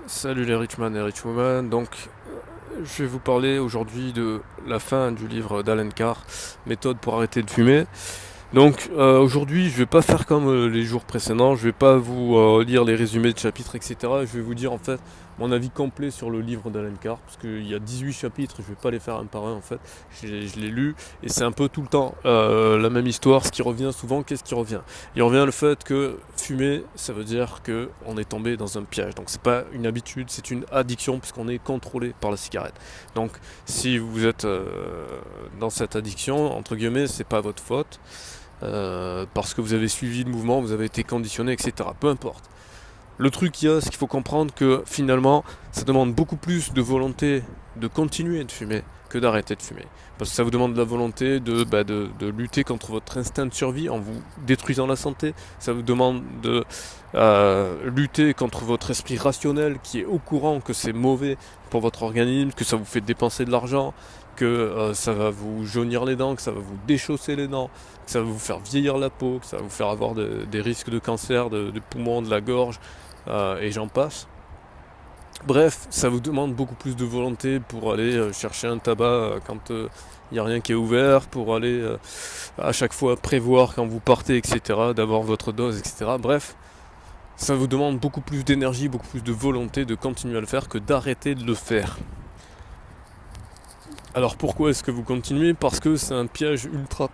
Salut les Richman et Richwoman. Je vais vous parler aujourd'hui de la fin du livre d'Alan Carr, Méthode pour arrêter de fumer. Aujourd'hui, je vais pas faire comme les jours précédents, je vais pas vous lire les résumés de chapitres, etc. Je vais vous dire en fait mon avis complet sur le livre d'Alan Carr, parce qu'il y a 18 chapitres, je vais pas les faire un par un en fait. Je l'ai lu et c'est un peu tout le temps la même histoire. Ce qui revient souvent, qu'est-ce qui revient? Il revient le fait que fumer, ça veut dire que on est tombé dans un piège. Donc c'est pas une habitude, c'est une addiction puisqu'on est contrôlé par la cigarette. Donc si vous êtes dans cette addiction, entre guillemets, c'est pas votre faute. Parce que vous avez suivi le mouvement, vous avez été conditionné, etc. Peu importe. Le truc qu'il y a, c'est qu'il faut comprendre que finalement, ça demande beaucoup plus de volonté de continuer de fumer que d'arrêter de fumer. Parce que ça vous demande de la volonté de lutter contre votre instinct de survie en vous détruisant la santé. Ça vous demande de lutter contre votre esprit rationnel qui est au courant que c'est mauvais pour votre organisme, que ça vous fait dépenser de l'argent, que ça va vous jaunir les dents, que ça va vous déchausser les dents, que ça va vous faire vieillir la peau, que ça va vous faire avoir des risques de cancer, de poumons, de la gorge, et j'en passe. Bref, ça vous demande beaucoup plus de volonté pour aller chercher un tabac quand il n'y a rien qui est ouvert, pour aller à chaque fois prévoir quand vous partez, etc., d'avoir votre dose, etc. Bref, ça vous demande beaucoup plus d'énergie, beaucoup plus de volonté de continuer à le faire que d'arrêter de le faire. Alors pourquoi est-ce que vous continuez? Parce que c'est un piège ultra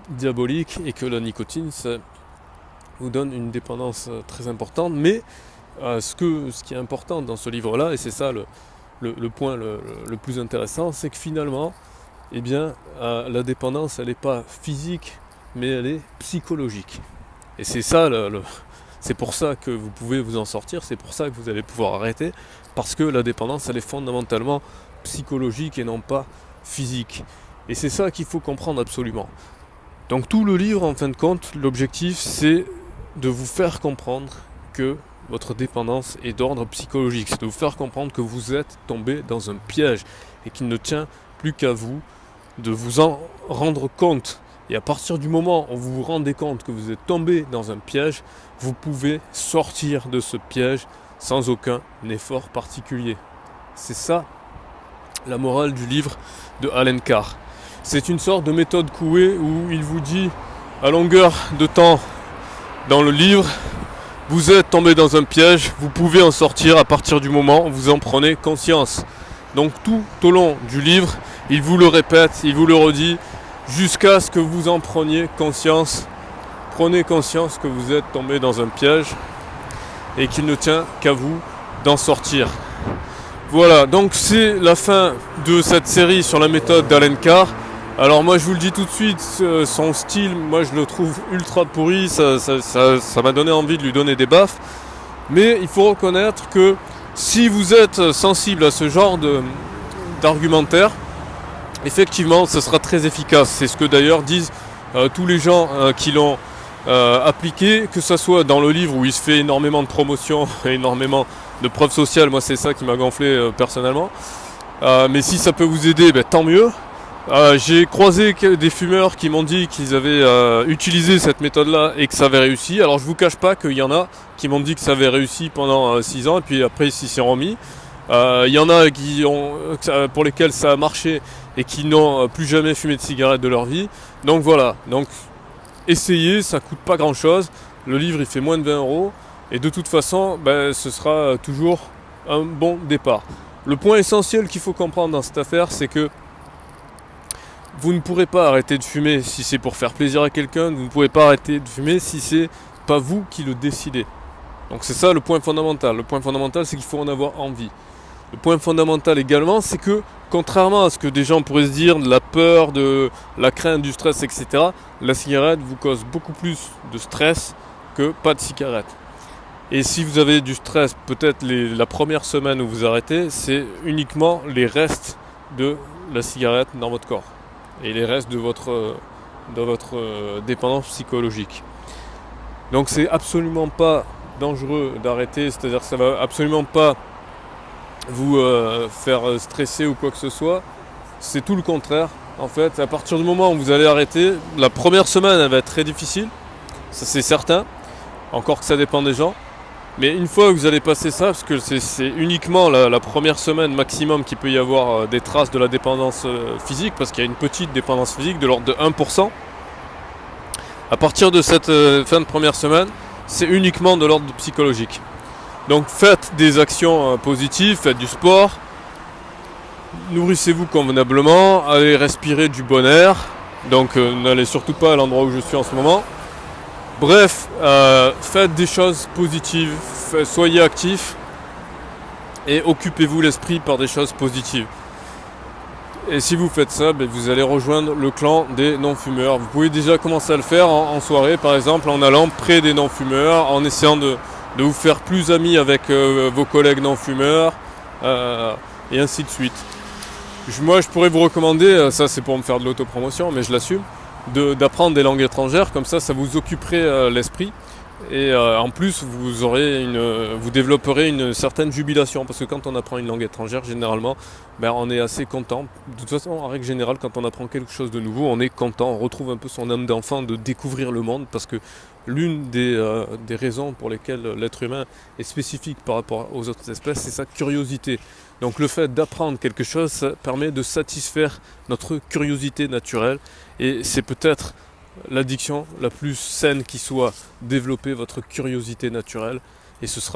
diabolique et que la nicotine, ça vous donne une dépendance très importante. Mais ce qui est important dans ce livre-là, et c'est ça le point le plus intéressant, c'est que finalement, eh bien, la dépendance, elle n'est pas physique, mais elle est psychologique. Et c'est ça, c'est pour ça que vous pouvez vous en sortir, c'est pour ça que vous allez pouvoir arrêter, parce que la dépendance, elle est fondamentalement psychologique et non pas physique. Et c'est ça qu'il faut comprendre absolument. Donc tout le livre, en fin de compte, l'objectif, c'est de vous faire comprendre que votre dépendance est d'ordre psychologique. C'est de vous faire comprendre que vous êtes tombé dans un piège et qu'il ne tient plus qu'à vous de vous en rendre compte. Et à partir du moment où vous vous rendez compte que vous êtes tombé dans un piège, vous pouvez sortir de ce piège sans aucun effort particulier. C'est ça la morale du livre de Alan Carr. C'est une sorte de méthode Coué où il vous dit à longueur de temps dans le livre, vous êtes tombé dans un piège, vous pouvez en sortir à partir du moment où vous en prenez conscience. Donc tout au long du livre, il vous le répète, il vous le redit, jusqu'à ce que vous en preniez conscience. Prenez conscience que vous êtes tombé dans un piège et qu'il ne tient qu'à vous d'en sortir. Voilà, donc c'est la fin de cette série sur la méthode d'Alan Carr. Alors moi je vous le dis tout de suite, son style, moi je le trouve ultra pourri, ça m'a donné envie de lui donner des baffes. Mais il faut reconnaître que si vous êtes sensible à ce genre d'argumentaire, effectivement ce sera très efficace. C'est ce que d'ailleurs disent tous les gens qui l'ont appliqué, que ce soit dans le livre où il se fait énormément de promotion, énormément de preuves sociales. Moi c'est ça qui m'a gonflé personnellement. Mais si ça peut vous aider, tant mieux. J'ai croisé des fumeurs qui m'ont dit qu'ils avaient utilisé cette méthode-là et que ça avait réussi. Alors je vous cache pas qu'il y en a qui m'ont dit que ça avait réussi pendant 6 ans et puis après ils s'y sont remis. Il y en a pour lesquels ça a marché et qui n'ont plus jamais fumé de cigarette de leur vie. Donc voilà, donc essayez, ça coûte pas grand-chose. Le livre il fait moins de 20 € et de toute façon ce sera toujours un bon départ. Le point essentiel qu'il faut comprendre dans cette affaire, c'est que vous ne pourrez pas arrêter de fumer si c'est pour faire plaisir à quelqu'un, vous ne pourrez pas arrêter de fumer si c'est pas vous qui le décidez. Donc c'est ça le point fondamental. Le point fondamental, c'est qu'il faut en avoir envie. Le point fondamental également, c'est que contrairement à ce que des gens pourraient se dire, de la peur, de la crainte, du stress, etc., la cigarette vous cause beaucoup plus de stress que pas de cigarette. Et si vous avez du stress, peut-être la première semaine où vous arrêtez, c'est uniquement les restes de la cigarette dans votre corps et les restes de votre dépendance psychologique. Donc c'est absolument pas dangereux d'arrêter, c'est-à-dire que ça va absolument pas vous faire stresser ou quoi que ce soit. C'est tout le contraire. En fait, à partir du moment où vous allez arrêter, la première semaine elle va être très difficile, ça c'est certain, encore que ça dépend des gens. Mais une fois que vous allez passer ça, parce que c'est uniquement la première semaine maximum qu'il peut y avoir des traces de la dépendance physique, parce qu'il y a une petite dépendance physique de l'ordre de 1%. À partir de cette fin de première semaine, c'est uniquement de l'ordre psychologique. Donc faites des actions positives, faites du sport, nourrissez-vous convenablement, allez respirer du bon air, donc n'allez surtout pas à l'endroit où je suis en ce moment. Bref, faites des choses positives, soyez actifs et occupez-vous l'esprit par des choses positives. Et si vous faites ça, vous allez rejoindre le clan des non-fumeurs. Vous pouvez déjà commencer à le faire en soirée, par exemple, en allant près des non-fumeurs, en essayant de vous faire plus amis avec vos collègues non-fumeurs, et ainsi de suite. Moi, je pourrais vous recommander, ça c'est pour me faire de l'autopromotion, mais je l'assume, d'apprendre des langues étrangères, comme ça vous occuperait l'esprit. Et en plus, vous développerez une certaine jubilation, parce que quand on apprend une langue étrangère, généralement, on est assez content. De toute façon, en règle générale, quand on apprend quelque chose de nouveau, on est content, on retrouve un peu son âme d'enfant de découvrir le monde, parce que l'une des raisons pour lesquelles l'être humain est spécifique par rapport aux autres espèces, c'est sa curiosité. Donc le fait d'apprendre quelque chose, ça permet de satisfaire notre curiosité naturelle, et c'est peut-être l'addiction la plus saine qui soit, développer votre curiosité naturelle, et ce sera